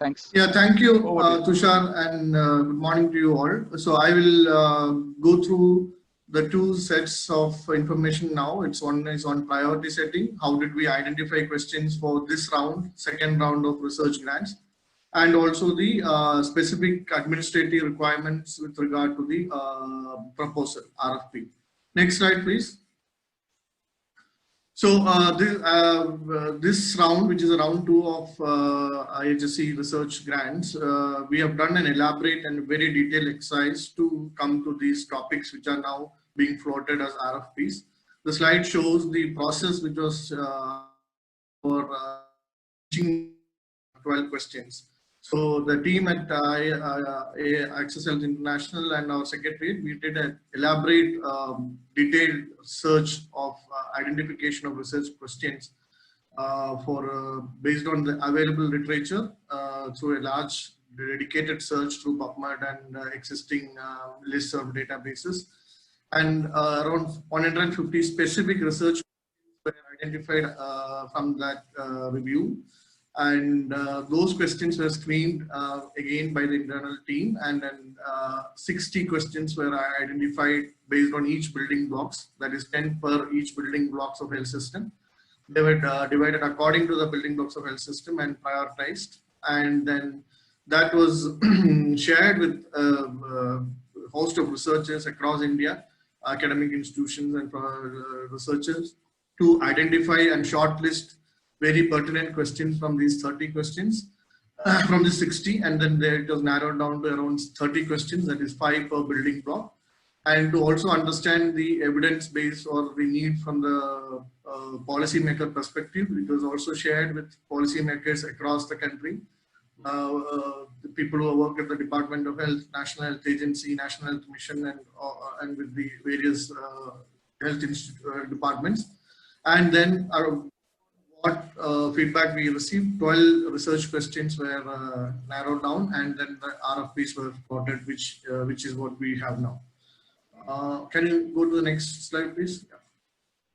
Thanks. Yeah, thank you, Tushar, and good morning to you all. So I will go through the two sets of information now. One is on priority setting. How did we identify questions for this round, second round of research grants, and also the specific administrative requirements with regard to the proposal, RFP. Next slide, please. So this round, which is a round 2 of IHSC research grants, we have done an elaborate and very detailed exercise to come to these topics which are now being floated as RFPs. The slide shows the process which was for 12 questions. So the team at IHSC International and our secretariat, we did an elaborate, detailed search of identification of research questions based on the available literature through a large dedicated search through PubMed and existing lists of databases, and around 150 specific research were identified from that review. And those questions were screened again by the internal team, and then 60 questions were identified based on each building blocks, that is 10 per each building blocks of health system. They were divided according to the building blocks of health system and prioritized, and then that was shared with a host of researchers across India, academic institutions and researchers, to identify and shortlist very pertinent questions from these 30 questions, from the 60, and then it was narrowed down to around 30 questions, that is 5 per building block. And to also understand the evidence base or the need from the policymaker perspective, it was also shared with policymakers across the country, the people who work at the Department of Health, National Health Agency, National Health Mission, and with the various health departments. And then what feedback we received, 12 research questions were narrowed down, and then the RFPs were plotted, which is what we have now. Can you go to the next slide, please? Yeah.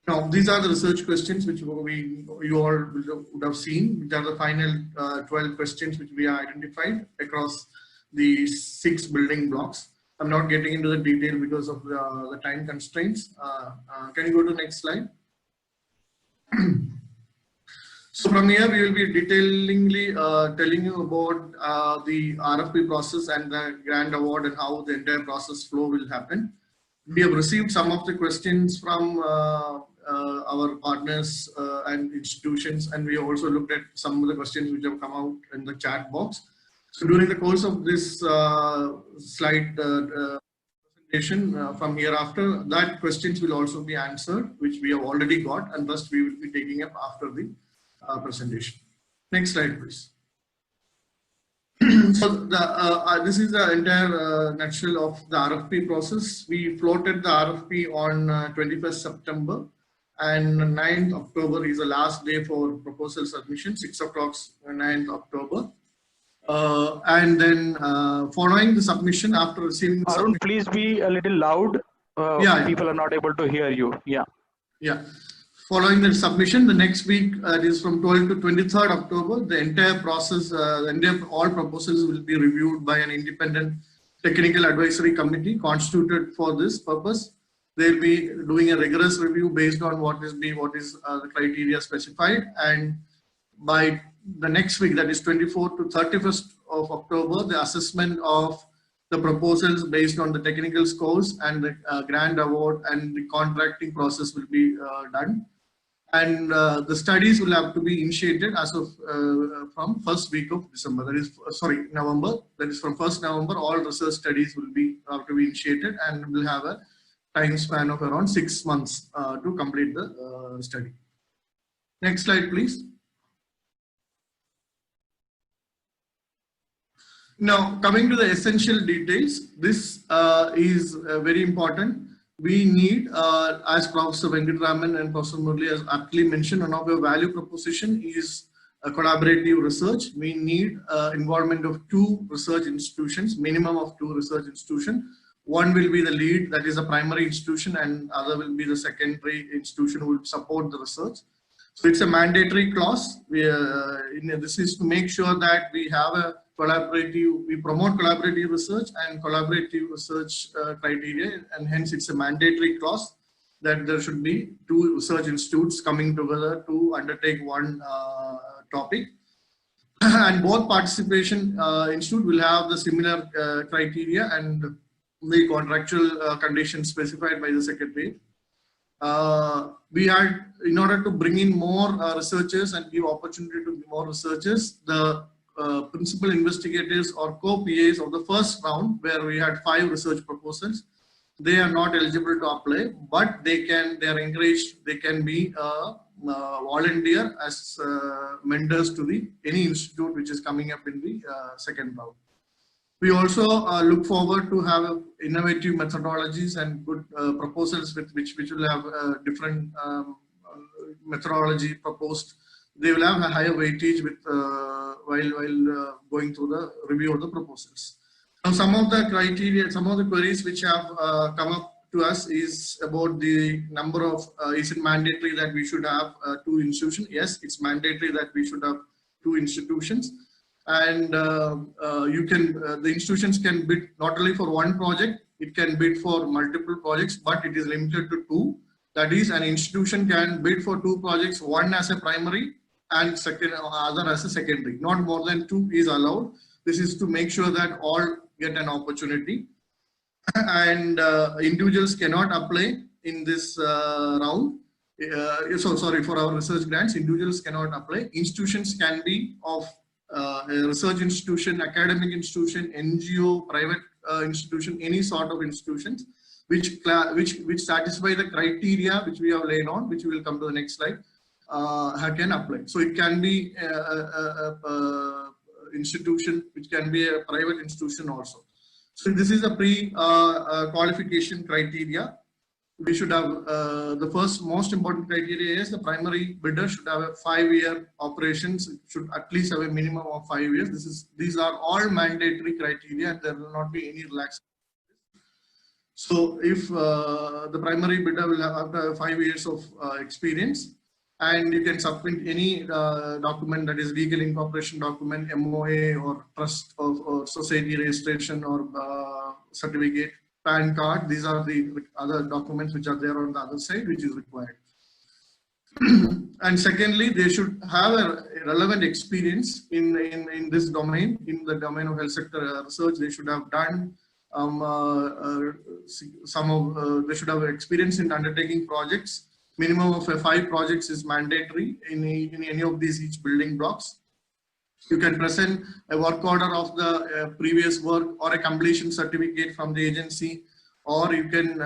Now, these are the research questions which you all would have seen. These are the final 12 questions which we identified across the 6 building blocks. I'm not getting into the detail because of the time constraints. Can you go to the next slide? So from here, we will be detailingly telling you about the RFP process and the grant award and how the entire process flow will happen. We have received some of the questions from our partners and institutions, and we also looked at some of the questions which have come out in the chat box. So during the course of this slide presentation from hereafter, that questions will also be answered, which we have already got, and thus we will be taking up after the presentation. Next slide, please. So this is the entire nutshell of the RFP process. We floated the RFP on 21st September, and 9th October is the last day for proposal submission, 6 o'clock 9th October. And then following the submission, after receiving the Arun, please be a little loud. People are not able to hear you. Yeah. Following the submission, the next week, is from 12th to 23rd October, the entire process, all proposals will be reviewed by an independent technical advisory committee constituted for this purpose. They'll be doing a rigorous review based on what is the criteria specified, and by the next week, that is 24th to 31st of October, the assessment of the proposals based on the technical scores and the grant award and the contracting process will be done. And the studies will have to be initiated as of from first week of December. That is, November. That is from 1st November. All research studies will have to be initiated, and will have a time span of around 6 months to complete the study. Next slide, please. Now, coming to the essential details, this is very important. We need, as Professor Venkatraman and Professor Murli has aptly mentioned, one of the value proposition is a collaborative research. We need involvement of 2 research institutions, minimum of 2 research institutions. One will be the lead, that is a primary institution, and other will be the secondary institution who will support the research. So it's a mandatory clause. This is to make sure that we have a we promote collaborative research and collaborative research criteria, and hence it's a mandatory clause that there should be 2 research institutes coming together to undertake one topic. And both participation institute will have the similar criteria and the contractual conditions specified by the secretary. We had, in order to bring in more researchers and give opportunity to more researchers, the principal investigators or co-PAs of the first round, where we had 5 research proposals, they are not eligible to apply, but they are encouraged, they can be volunteer as mentors to any institute which is coming up in the second round. We also look forward to have innovative methodologies and good proposals which will have different methodology proposed. They will have a higher weightage with while going through the review of the proposals. Now, some of the criteria, some of the queries which have come up to us is about the number of, is it mandatory that we should have 2 institutions? Yes, it's mandatory that we should have 2 institutions. And the institutions can bid not only for one project, it can bid for multiple projects, but it is limited to 2. That is, an institution can bid for 2 projects, one as a primary and other as a secondary. Not more than 2 is allowed. This is to make sure that all get an opportunity. And individuals cannot apply in this round. So sorry, for our research grants, individuals cannot apply. Institutions can be of a research institution, academic institution, NGO, private institution, any sort of institutions which satisfy the criteria which we have laid on, which we will come to the next slide, can apply. So it can be a institution, which can be a private institution also. So this is a pre-qualification criteria. We should have the first most important criteria is the primary bidder should have a 5-year operations. It should at least have a minimum of 5 years. These are all mandatory criteria, and there will not be any relaxation. So if the primary bidder will have 5 years of experience, and you can submit any document, that is legal incorporation document, MOA or trust or society registration or certificate, PAN card. These are the other documents which are there on the other side, which is required. And secondly, they should have a relevant experience in this domain, in the domain of health sector research. They should have done they should have experience in undertaking projects. Minimum of 5 projects is mandatory in any of these each building blocks. You can present a work order of the previous work or a completion certificate from the agency, or you can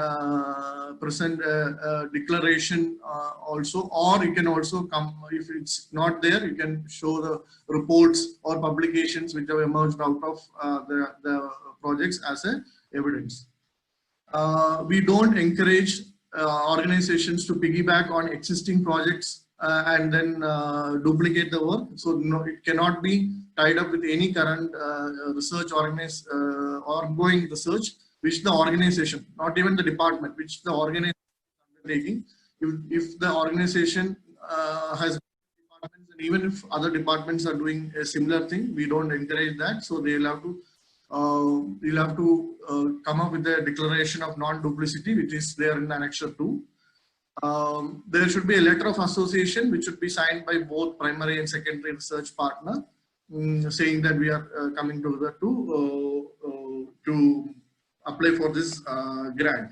present a declaration also, or you can also come, if it's not there, you can show the reports or publications which have emerged out of the projects as a evidence. We don't encourage organizations to piggyback on existing projects and then duplicate the work. So no, it cannot be tied up with any current research ongoing research which the organization, not even the department, which the organization is undertaking. If the organization has departments, and even if other departments are doing a similar thing, we don't encourage that. So they'll have to you'll have to come up with a declaration of non-duplicity, which is there in Annexure 2. There should be a letter of association which should be signed by both primary and secondary research partner, saying that we are coming together to apply for this grant.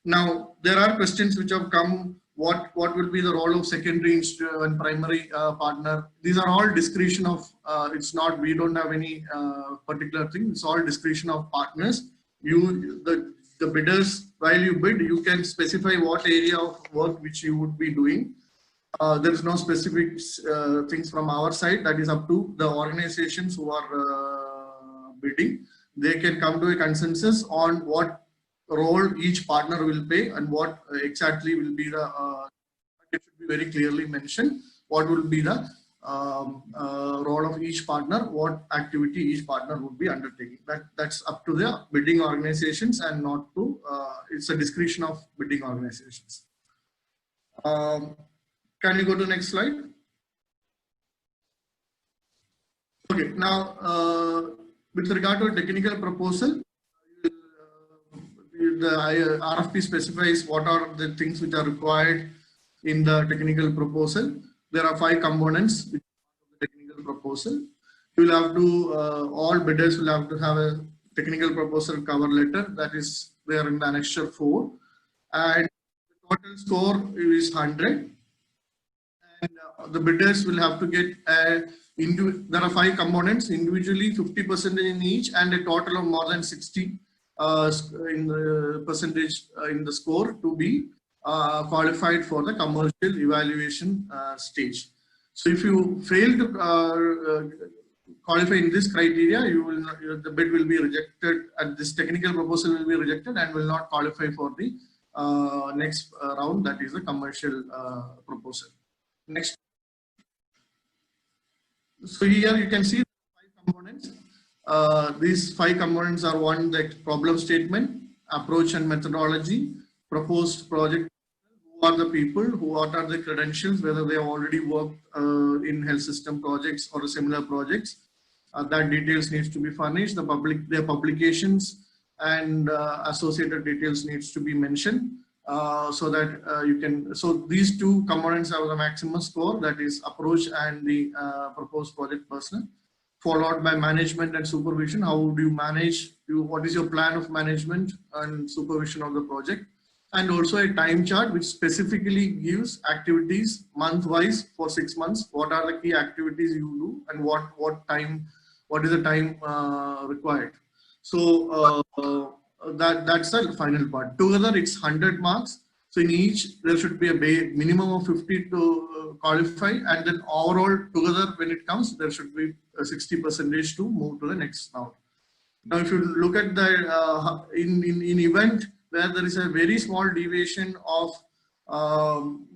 Now, there are questions which have come. What will be the role of secondary and primary partner? These are all discretion of, it's not, we don't have any particular thing. It's all discretion of partners. The bidders, while you bid, you can specify what area of work which you would be doing. There is no specific things from our side. That is up to the organizations who are bidding. They can come to a consensus on what role each partner will play and what exactly will be the it should be very clearly mentioned what will be the role of each partner, what activity each partner would be undertaking. That's up to the bidding organizations and not to it's a discretion of bidding organizations. Can you go to the next slide? Okay, now with regard to a technical proposal, the RFP specifies what are the things which are required in the technical proposal. There are 5 components in the technical proposal. You will have to, all bidders will have to have a technical proposal cover letter that is there in the annexure 4, and the total score is 100. And the bidders will have to get there are 5 components, individually 50% in each, and a total of more than 60 in the percentage in the score to be qualified for the commercial evaluation stage. So if you fail to qualify in this criteria, you will not, the bid will be rejected, and this technical proposal will be rejected and will not qualify for the next round, that is the commercial proposal. Next. So here you can see 5 components. These 5 components are: 1, the problem statement, approach and methodology, proposed project, who are the people, what are the credentials, whether they have already worked in health system projects or similar projects. That details needs to be furnished. Their publications and associated details needs to be mentioned. So that you can, so these 2 components have the maximum score, that is approach and the proposed project personnel, followed by management and supervision. How would you manage, what is your plan of management and supervision of the project, and also a time chart which specifically gives activities month-wise for 6 months. What are the key activities you do and what is the time required. So that's the final part. Together it's 100 marks. So in each there should be a minimum of 50 to qualify, and then overall together when it comes there should be 60% to move to the next round. Now if you look at the in event where there is a very small deviation of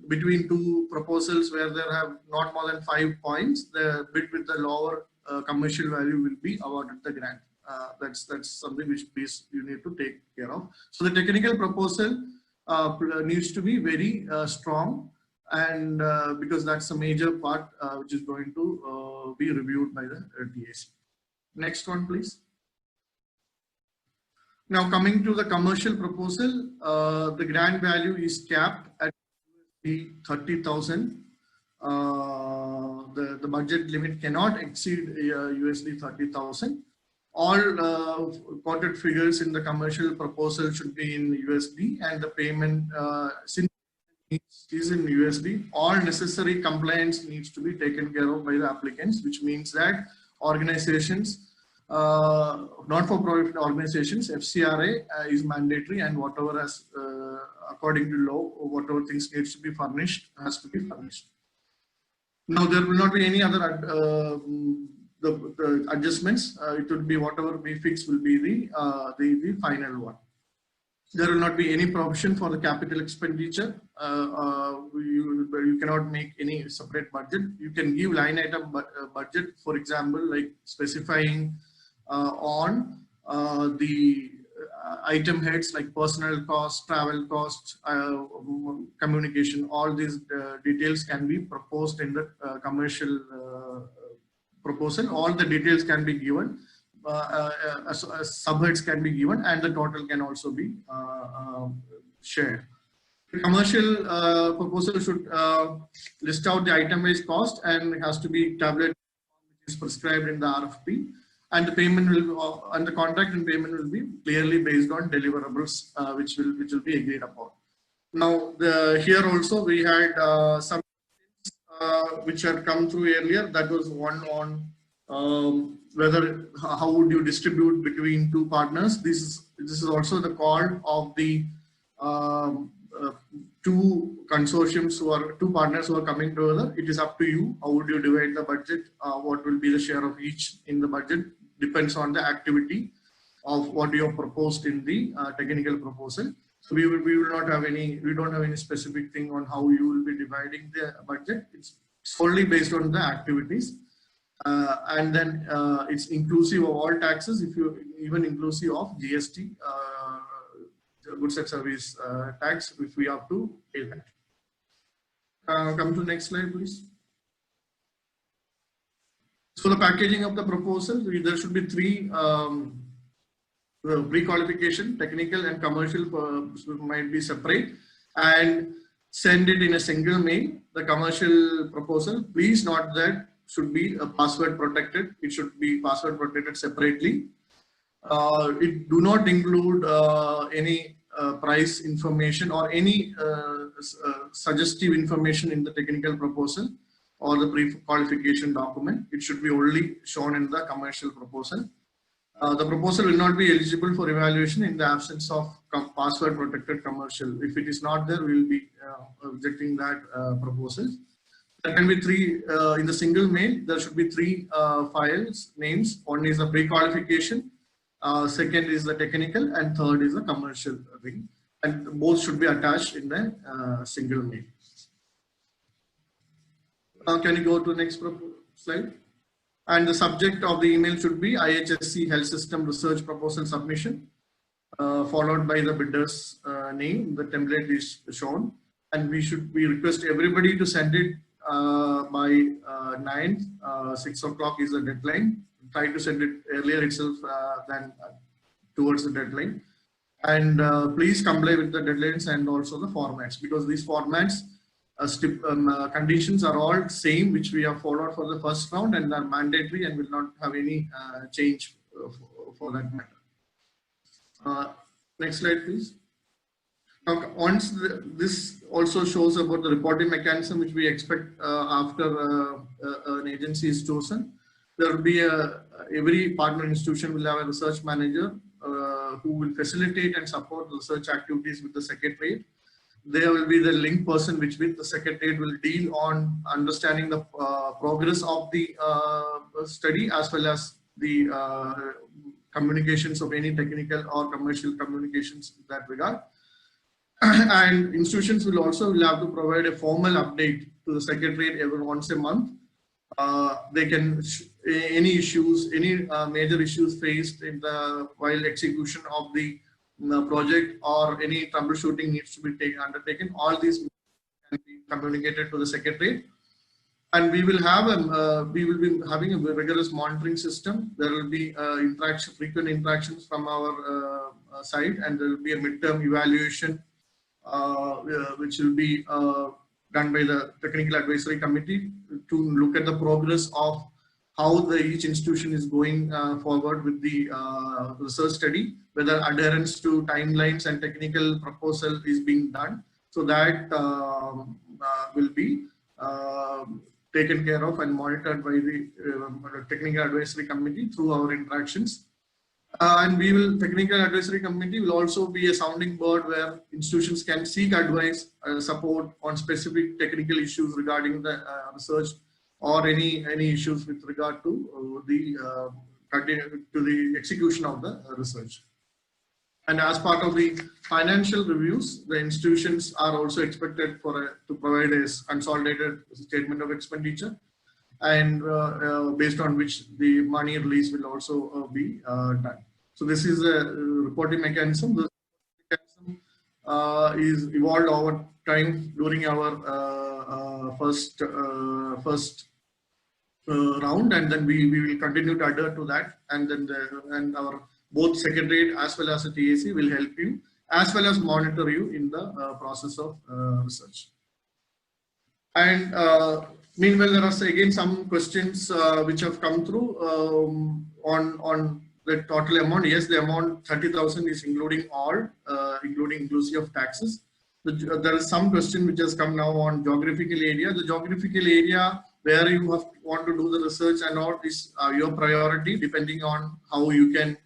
between 2 proposals where there have not more than 5 points, the bid with the lower commercial value will be awarded the grant. That's something which please you need to take care of. So the technical proposal needs to be very strong, and because that's a major part which is going to be reviewed by the TAC. Next one, please. Now coming to the commercial proposal, the grant value is capped at 30,000. The budget limit cannot exceed USD 30,000. All quoted figures in the commercial proposal should be in USD, and the payment since is in USD. All necessary compliance needs to be taken care of by the applicants, which means that organizations, not-for-profit organizations, FCRA is mandatory, and whatever has according to law, whatever things needs to be furnished has to be furnished. Now there will not be any other the adjustments. It will be whatever we fix will be the final one. There will not be any provision for the capital expenditure. You cannot make any separate budget. You can give line item budget, for example, like specifying on the item heads like personnel costs, travel costs, communication. All these details can be proposed in the commercial proposal. All the details can be given, subheads can be given, and the total can also be shared. The commercial proposal should list out the item-based cost, and it has to be tabulated, which is prescribed in the RFP, and the payment will and the contract and payment will be clearly based on deliverables, which will be agreed upon. Now here also we had some which had come through earlier. That was one on whether how would you distribute between 2 partners. This is also the call of the 2 consortiums who are 2 partners who are coming together. It is up to you. How would you divide the budget? What will be the share of each in the budget? Depends on the activity of what you have proposed in the technical proposal. So we will not have any, we don't have any specific thing on how you will be dividing the budget. It's solely based on the activities, and then it's inclusive of all taxes, if you even inclusive of GST, goods and service tax, if we have to pay that. Come to the next slide, please. So the packaging of the proposal, there should be three pre-qualification, technical and commercial might be separate, and send it in a single mail. The commercial proposal, please note that should be password protected. It should be password protected separately. It do not include any price information or any suggestive information in the technical proposal or the pre-qualification document. It should be only shown in the commercial proposal. The proposal will not be eligible for evaluation in the absence of password protected commercial. If it is not there, we will be rejecting that proposal. There can be three in the single mail. There should be three files names. One is the pre-qualification, second is the technical, and third is the commercial thing. And both should be attached in the single mail. Can you go to the next slide? And the subject of the email should be IHSC Health System Research Proposal Submission, followed by the bidder's name. The template is shown, and we request everybody to send it by 9th. 6 o'clock is the deadline. Try to send it earlier itself than towards the deadline. And please comply with the deadlines and also the formats, because these formats conditions are all same, which we have followed for the first round and are mandatory and will not have any change for that matter. Next slide, please. Now, once this also shows about the reporting mechanism which we expect after an agency is chosen. There will be every partner institution will have a research manager who will facilitate and support research activities with the secretariat. There will be the link person which with the secretariat will deal on understanding the progress of the study as well as the communications of any technical or commercial communications in that regard. And institutions will also have to provide a formal update to the secretariat every once a month. They can any issues, any major issues faced in the while execution of the project or any troubleshooting needs to be undertaken. All these can be communicated to the secretary, and we will have we will be having a rigorous monitoring system. There will be frequent interactions from our side, and there will be a midterm evaluation which will be done by the technical advisory committee to look at the progress of how each institution is going forward with the research study, whether adherence to timelines and technical proposal is being done. So that will be taken care of and monitored by the technical advisory committee through our interactions. And technical advisory committee will also be a sounding board where institutions can seek advice, support on specific technical issues regarding the research or any issues with regard to the execution of the research. And as part of the financial reviews, the institutions are also expected to provide a consolidated statement of expenditure, and based on which the money release will also be done. So this is a reporting mechanism. This mechanism is evolved over time during our first round, and then we will continue to adhere to that, and then our both secretariat as well as the TAC will help you as well as monitor you in the process of research. And meanwhile, there are again some questions which have come through on the total amount. Yes, the amount 30,000 is including all, including inclusive of taxes. There is some question which has come now on geographical area. The geographical area where you want to do the research and all is your priority, depending on how you can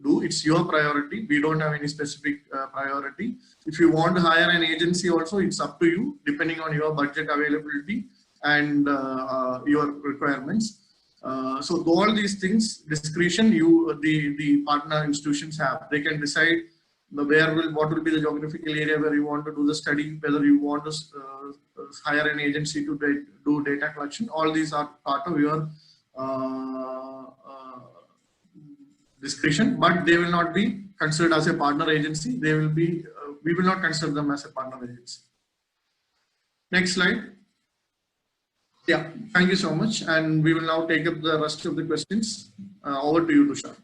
do. It's your priority. We don't have any specific priority. If you want to hire an agency also, it's up to you, depending on your budget availability and your requirements. So all these things, discretion, the partner institutions have. They can decide what will be the geographical area where you want to do the study, whether you want to hire an agency to do data collection. All these are part of your discretion, but they will not be considered as a partner agency. They will be, we will not consider them as a partner agency. Next slide. Yeah, thank you so much. And we will now take up the rest of the questions. Over to you, Tushar.